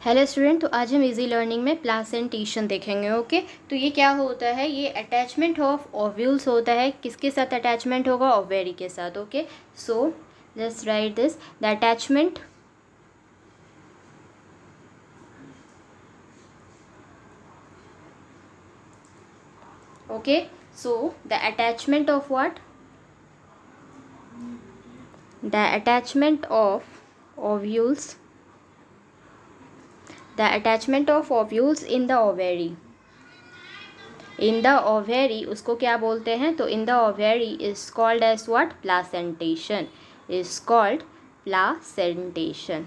Hello student, तो आज हम इजी लर्निंग में प्लासेंटेशन देखेंगे। ओके, तो ये क्या होता है? ये अटैचमेंट ऑफ ओव्यूल्स होता है। किसके साथ अटैचमेंट होगा? ओवेरी के साथ। Okay, so let's write this. The attachment okay, so the attachment of what? The attachment of ovules, the attachment of ovules in the ovary, in the ovary उसको क्या बोलते हैं? तो in the ovary is called as what? Placentation, is called placentation.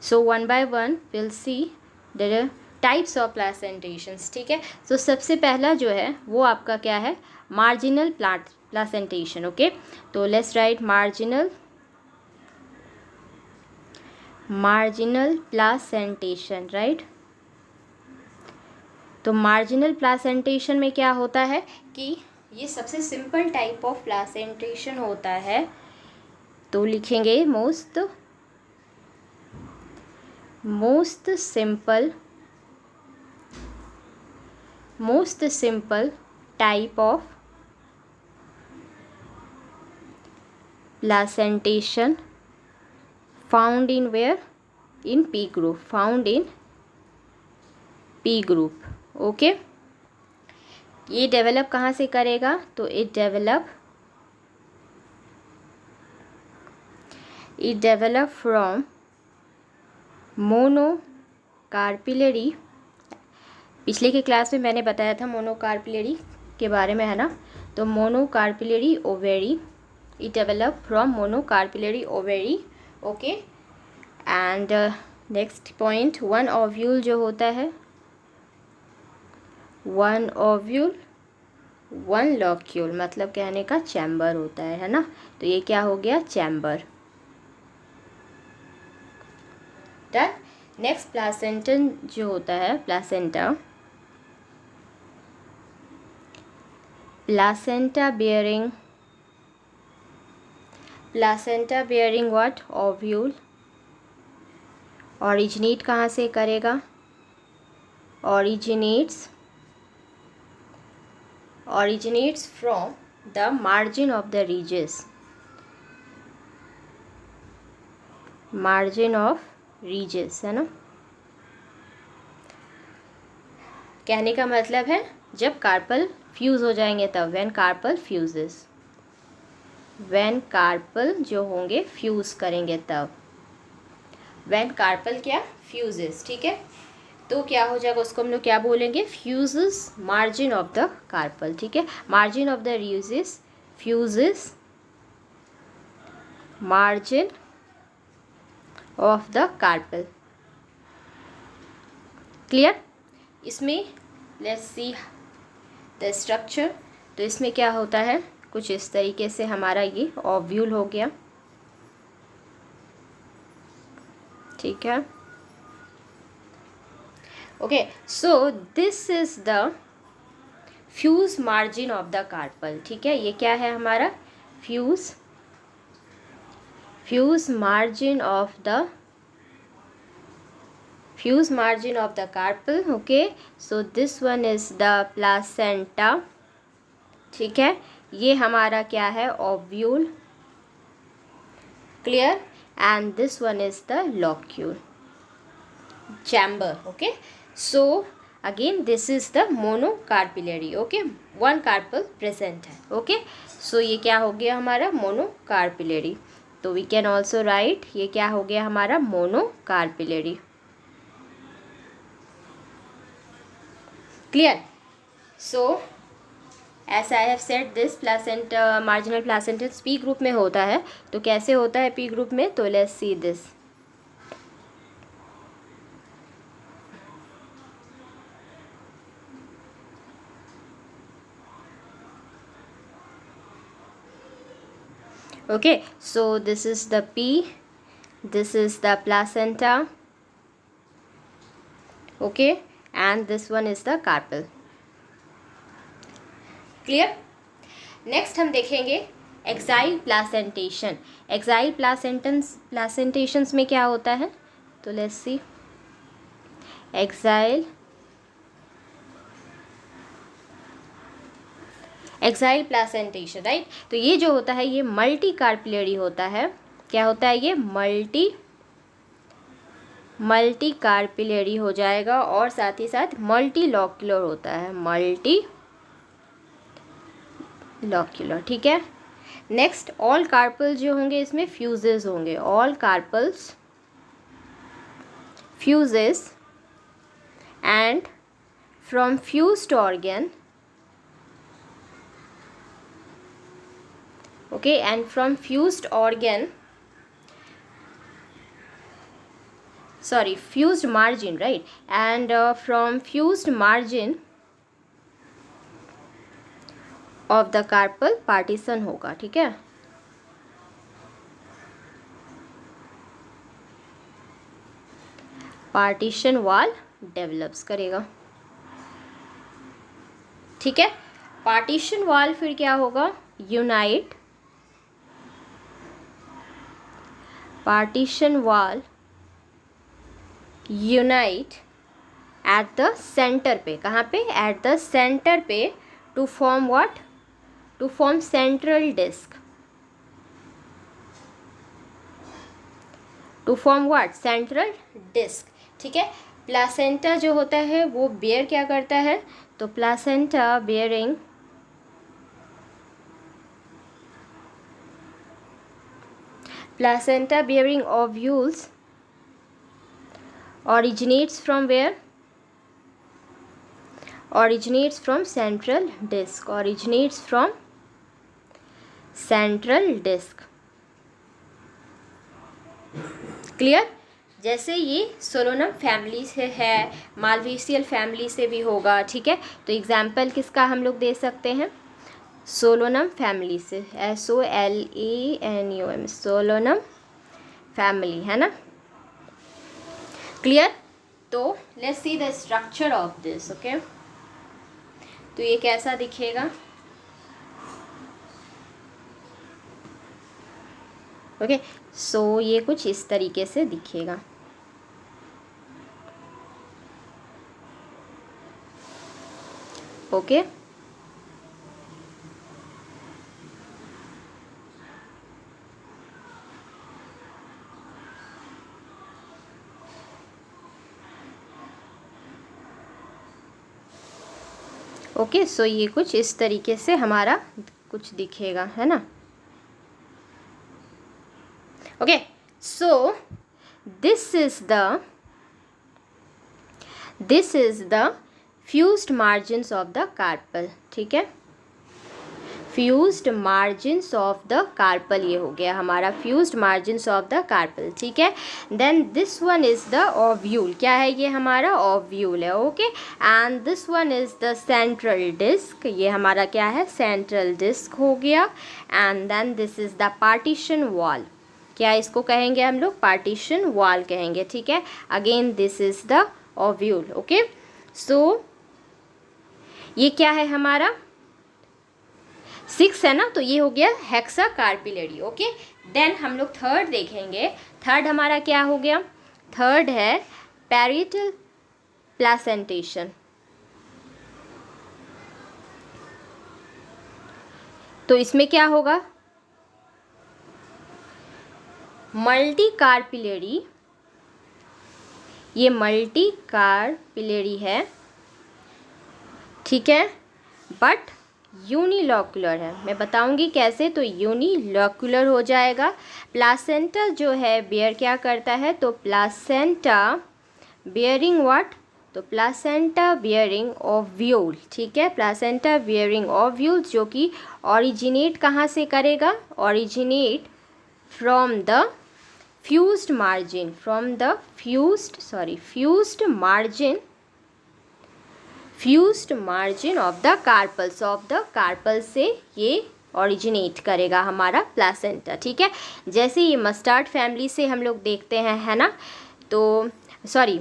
So one by one we'll see the types of placentations. ठीक है, तो सबसे पहला जो है वो आपका क्या है? Marginal placentation. ओके, तो let's write marginal placentation. Right, तो मार्जिनल प्लासेंटेशन में क्या होता है कि ये सबसे सिंपल टाइप ऑफ प्लासेंटेशन होता है. तो लिखेंगे most simple type of placentation found in where? In P group, found in P group. Okay, ये डेवलप कहाँ से करेगा? तो इट डेवलप फ्रॉम मोनोकार्पिलरी. पिछले के क्लास में मैंने बताया था मोनोकार्पिलरी के बारे में, है ना? तो monocarpellary ovary, it develop from monocarpellary ovary. Okay, and next point, one ovule जो होता है, वन ओव्यूल वन लॉक्यूल, मतलब कहने का चैम्बर होता है ना? तो ये क्या हो गया? चैम्बर. डन. नेक्स्ट प्लासेंटन जो होता है, placenta bearing what? Ovule. Originate कहाँ से करेगा? originates from the margin of the ridges, है ना? कहने का मतलब है जब कार्पल फ्यूज हो जाएंगे तब, व्हेन कार्पल जो होंगे फ्यूज करेंगे तब, व्हेन कार्पल क्या? फ्यूजेस. ठीक है, तो क्या हो जाएगा? उसको हम लोग क्या बोलेंगे? Fuses margin of the carpel. ठीक है, margin of the ridges, fuses margin of the carpel. Clear? इसमें लेट्स सी द स्ट्रक्चर. तो इसमें क्या होता है? कुछ इस तरीके से हमारा ये ओव्यूल हो गया. ठीक है, okay, so this is the fused margin of the carpel. ठीक है, ये क्या है हमारा? Fused margin of the carpel. Okay, so this one is the placenta. ठीक है, ये हमारा क्या है? Ovule. Clear? And this one is the locule, chamber. Okay, so again this is the monocarpellary. Okay, one carpel present है. Okay, सो ये क्या हो गया हमारा? मोनोकार्पिलरी. तो वी कैन ऑल्सो राइट, ये क्या हो गया हमारा? Monocarpellary. Clear? So as I have said this placenta, marginal placenta pea group में होता है. तो कैसे होता है पी ग्रुप में? तो let's see this. Okay, so this is the P, this is the placenta. Okay, and this one is the carpel. Clear? Next हम देखेंगे एक्साइल प्लासेंटेशन। एक्साइल प्लासेंटेशंस में क्या होता है, तो let's see, axile placentation, right. तो ये जो होता है ये मल्टी कार्पिलरी होता है। क्या होता है ये, मल्टी कार्पिलरी हो जाएगा, और साथ ही साथ मल्टी लॉक्यूलर होता है, मल्टी लॉक्यूलर, ठीक है। नेक्स्ट, ऑल कार्पल जो होंगे इसमें फ्यूजेस होंगे, all carpels fuses, and from fused organ, okay, and from fused organ, sorry, fused margin, right, and from fused margin of the carpal partition होगा, ठीक है। पार्टीशन वॉल डेवलप्स करेगा, ठीक है। पार्टीशन वॉल फिर क्या होगा, unite, partition wall unite at the center पे, कहाँ पे, एट द सेंटर पे, to form what, to form central disc, to form what, central disc, ठीक है। प्लासेंटा जो होता है वो बेयर क्या करता है, तो placenta bearing ovules originates from where, originates from central disc, originates from central disc, clear. जैसे ये सोलोनम फैमिली से है, मालवेसियल फैमिली से भी होगा, ठीक है। तो एग्जाम्पल किसका हम लोग दे सकते हैं, सोलोनम फैमिली से, SOLANUM, सोलोनम फैमिली, है ना, क्लियर। तो let's see the structure of this, okay. तो ये कैसा दिखेगा, ओके, सो ये कुछ इस तरीके से दिखेगा, ओके। ओके, सो ये कुछ इस तरीके से हमारा कुछ दिखेगा, है ना, okay. So this is the fused margins of the carpel, ठीक है। Fused margins of the carpel, ये हो गया हमारा fused margins of the carpel, ठीक है। Then this one is the ovule, क्या है ये हमारा ओव्यूल है, okay. And this one is the central disc, ये हमारा क्या है, सेंट्रल डिस्क हो गया। And then this is the partition wall, क्या इसको कहेंगे हम लोग, पार्टीशन वॉल कहेंगे, ठीक है। Again this is the ovule, okay. सो ये क्या है हमारा 6 है ना, तो ये हो गया हेक्सा कार्पिलरी, ओके। देन हम लोग थर्ड देखेंगे, थर्ड हमारा क्या हो गया, थर्ड है पैरिटल प्लासेंटेशन। तो इसमें क्या होगा, मल्टी कार्पिलरी, ये मल्टी कार्पिलरी है, ठीक है, बट यूनिलॉक्यूलर है। मैं बताऊंगी कैसे, तो यूनिलॉक्यूलर हो जाएगा। प्लासेंटा जो है बेयर क्या करता है, तो प्लासेंटा बेयरिंग व्हाट, तो प्लासेंटा बेयरिंग ओव्यूल, ठीक है। प्लासेंटा बेयरिंग ओव्यूल जो कि ओरिजिनेट कहाँ से करेगा, originate from the fused margin, from the fused margin of the carpel से ये ओरिजिनेट करेगा हमारा प्लासेंटा, ठीक है। जैसे ये मस्टार्ड फैमिली से हम लोग देखते हैं, है ना, तो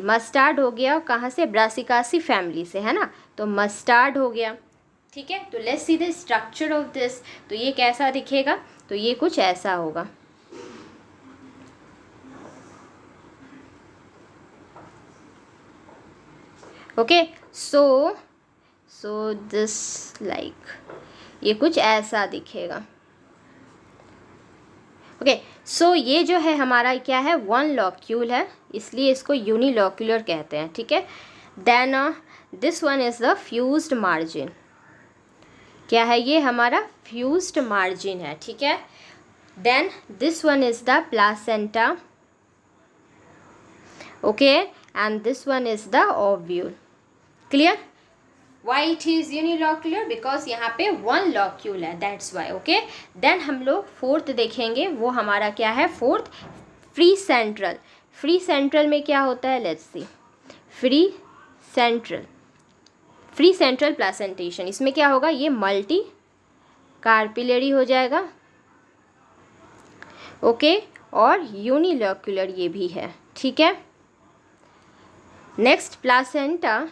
मस्टार्ड हो गया कहाँ से, ब्रासिकासी फैमिली से, है ना, तो मस्टार्ड हो गया, ठीक है। तो let's see the structure of this. तो ये कैसा दिखेगा, तो ये कुछ ऐसा होगा। ओके, सो दिस लाइक ये कुछ ऐसा दिखेगा। ओके, सो ये जो है हमारा क्या है, वन लॉक्यूल है, इसलिए इसको यूनिलॉक्यूलर कहते हैं, ठीक है। Then this one is the fused margin. क्या है ये, हमारा फ्यूज्ड मार्जिन है, ठीक है। Then this one is the placenta, okay, and this one is the ovule. Clear? Why it is unilocular, because यहाँ पे वन लॉक्यूल है, दैट्स वाई। ओके, देन हम लोग फोर्थ देखेंगे, वो हमारा क्या है, fourth free central. Free central में क्या होता है, let's see. Free central placentation, इसमें क्या होगा, ये मल्टी कार्पिलरी हो जाएगा, ओके, और यूनिलॉक्यूलर ये भी है, ठीक है। Next placenta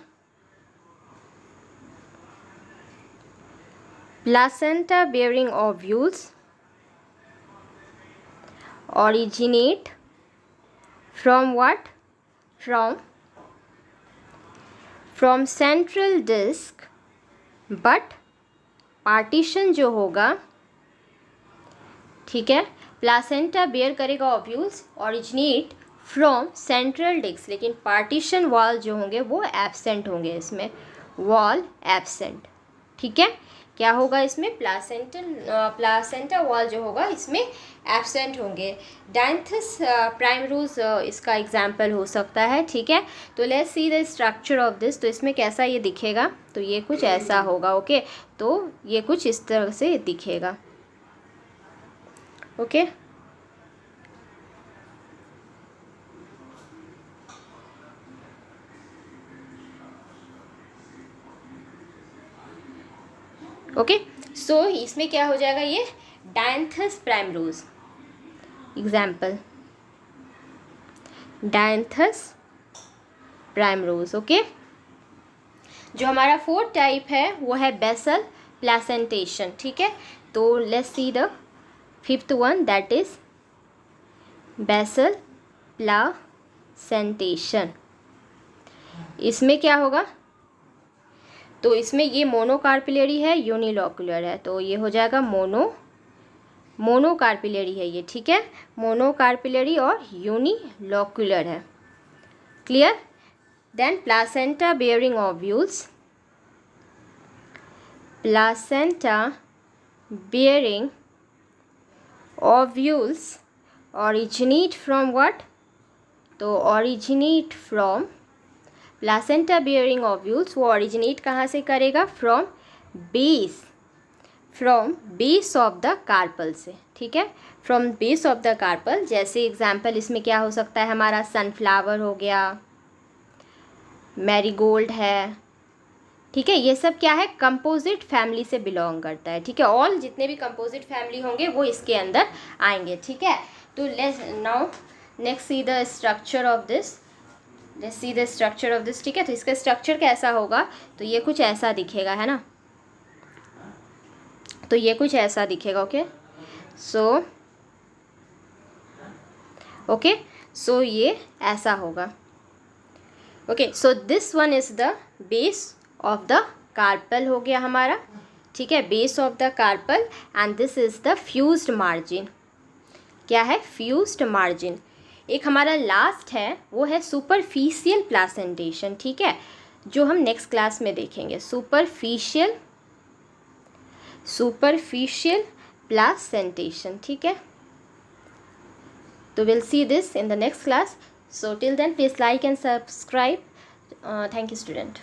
bearing ovules originate from what? From central disc, but partition जो होगा, ठीक है, प्लासेंटा बेयर करेगा ovules originate from central disc, लेकिन पार्टीशन वॉल जो होंगे वो एब्सेंट होंगे, इसमें वॉल एब्सेंट, ठीक है। क्या होगा इसमें, प्लासेंटा वॉल जो होगा इसमें एब्सेंट होंगे। डायंथस प्राइमरूज इसका एग्जाम्पल हो सकता है, ठीक है। तो let's see the structure of this. तो इसमें कैसा ये दिखेगा, तो ये कुछ ऐसा होगा, ओके। तो ये कुछ इस तरह से दिखेगा, ओके। ओके, सो इसमें क्या हो जाएगा, ये dianthus primrose, example dianthus primrose, okay. जो हमारा फोर्थ टाइप है वो है बेसल प्लासेंटेशन, ठीक है। तो let's see the fifth one, that is basal placentation. इसमें क्या होगा, तो इसमें ये मोनोकार्पिलरी है, यूनिलॉक्यूलर है, तो ये हो जाएगा मोनोकार्पिलरी है ये, ठीक है। मोनोकार्पिलरी और यूनिलॉक्यूलर है, clear. Then placenta bearing ovules, placenta bearing ovules originate from what, तो originate from placenta bearing ovules वो ओरिजिनेट कहाँ से करेगा, from base of the carpel से, ठीक है, from base of the carpel. जैसे एग्जाम्पल इसमें क्या हो सकता है, हमारा सनफ्लावर हो गया, मैरीगोल्ड है, ठीक है। ये सब क्या है, कंपोजिट फैमिली से बिलोंग करता है, ठीक है। ऑल जितने भी कंपोजिट फैमिली होंगे वो इसके अंदर आएंगे, ठीक है। तो let's now next C the structure of this, let's see the structure of this, ठीक है। तो इसका स्ट्रक्चर कैसा होगा, तो ये कुछ ऐसा दिखेगा, है ना, तो ये कुछ ऐसा दिखेगा, ओके। सो ये ऐसा होगा, okay. So this one is the base of the carpel हो गया हमारा, ठीक है, base of the carpel, and this is the fused margin. क्या है, फ्यूज्ड मार्जिन। एक हमारा लास्ट है वो है सुपरफिशियल प्लासेंटेशन, ठीक है, जो हम नेक्स्ट क्लास में देखेंगे। सुपरफिशियल प्लासेंटेशन, ठीक है। तो will see this in the next class. So till then, please like and subscribe. Thank you, student.